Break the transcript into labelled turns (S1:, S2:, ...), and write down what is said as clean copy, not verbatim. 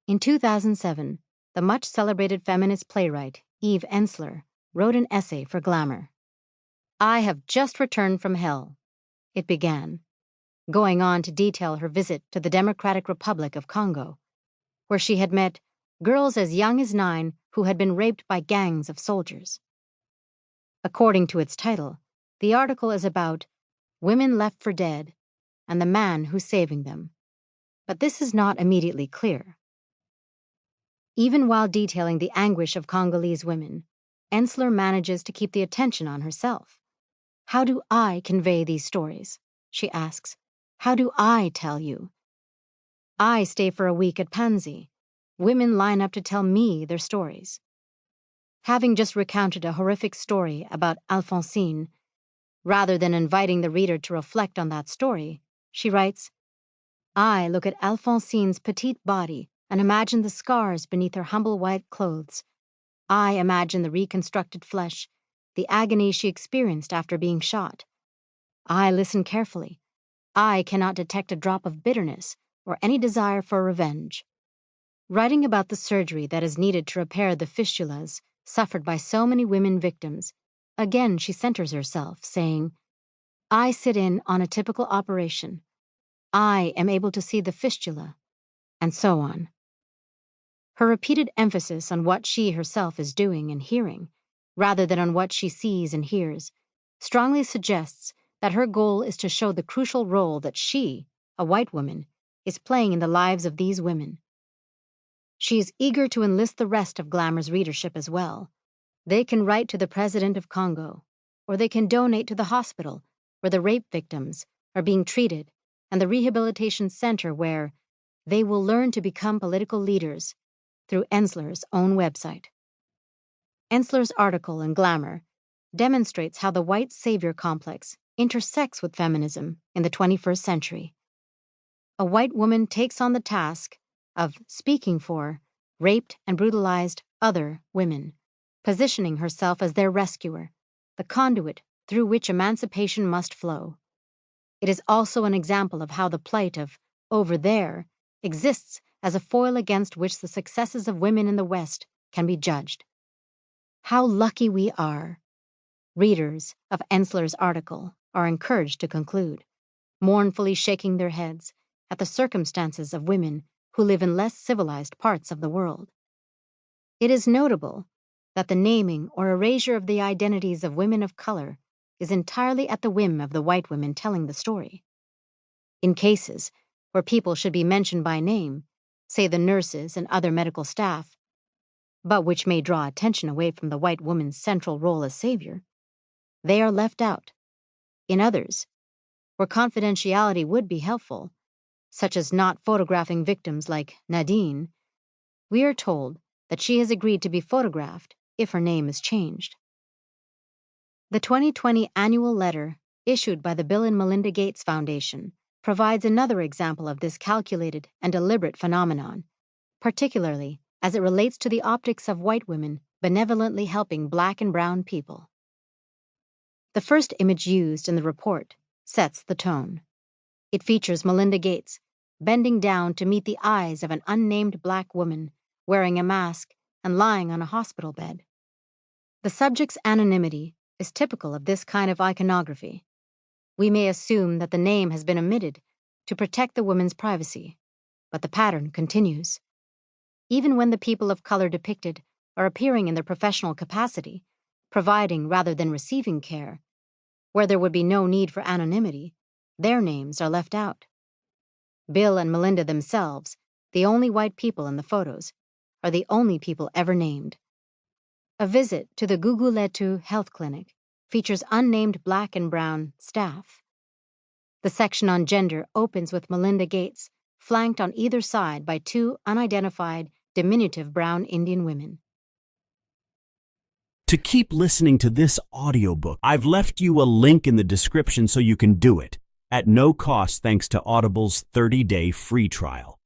S1: In 2007, the much-celebrated feminist playwright Eve Ensler wrote an essay for Glamour. "I have just returned from hell," it began, going on to detail her visit to the Democratic Republic of Congo, where she had met girls as young as 9 who had been raped by gangs of soldiers. According to its title, the article is about women left for dead and the man who's saving them. But this is not immediately clear. Even while detailing the anguish of Congolese women, Ensler manages to keep the attention on herself. "How do I convey these stories?" she asks. "How do I tell you? I stay for a week at Panzi. Women line up to tell me their stories." Having just recounted a horrific story about Alphonsine, rather than inviting the reader to reflect on that story, she writes, "I look at Alphonsine's petite body and imagine the scars beneath her humble white clothes. I imagine the reconstructed flesh, the agony she experienced after being shot. I listen carefully. I cannot detect a drop of bitterness or any desire for revenge." Writing about the surgery that is needed to repair the fistulas suffered by so many women victims, again she centers herself, saying, "I sit in on a typical operation. I am able to see the fistula," and so on. Her repeated emphasis on what she herself is doing and hearing, rather than on what she sees and hears, strongly suggests that her goal is to show the crucial role that she, a white woman, is playing in the lives of these women. She is eager to enlist the rest of Glamour's readership as well. They can write to the president of Congo, or they can donate to the hospital where the rape victims are being treated and the rehabilitation center where they will learn to become political leaders through Ensler's own website. Ensler's article in Glamour demonstrates how the white savior complex intersects with feminism in the 21st century. A white woman takes on the task of speaking for raped and brutalized other women, positioning herself as their rescuer, the conduit through which emancipation must flow. It is also an example of how the plight of over there exists as a foil against which the successes of women in the West can be judged. How lucky we are, readers of Ensler's article are encouraged to conclude, mournfully shaking their heads at the circumstances of women who live in less civilized parts of the world. It is notable that the naming or erasure of the identities of women of color is entirely at the whim of the white women telling the story. In cases where people should be mentioned by name, say the nurses and other medical staff, but which may draw attention away from the white woman's central role as savior, they are left out. In others, where confidentiality would be helpful, such as not photographing victims like Nadine, we are told that she has agreed to be photographed if her name is changed. The 2020 annual letter issued by the Bill and Melinda Gates Foundation provides another example of this calculated and deliberate phenomenon, particularly as it relates to the optics of white women benevolently helping Black and brown people. The first image used in the report sets the tone. It features Melinda Gates bending down to meet the eyes of an unnamed Black woman wearing a mask and lying on a hospital bed. The subject's anonymity is typical of this kind of iconography. We may assume that the name has been omitted to protect the woman's privacy, but the pattern continues. Even when the people of color depicted are appearing in their professional capacity, providing rather than receiving care, where there would be no need for anonymity, their names are left out. Bill and Melinda themselves, the only white people in the photos, are the only people ever named. A visit to the Guguletu Health Clinic features unnamed Black and brown staff. The section on gender opens with Melinda Gates, flanked on either side by 2 unidentified, diminutive brown Indian women.
S2: To keep listening to this audiobook, I've left you a link in the description so you can do it, at no cost thanks to Audible's 30-day free trial.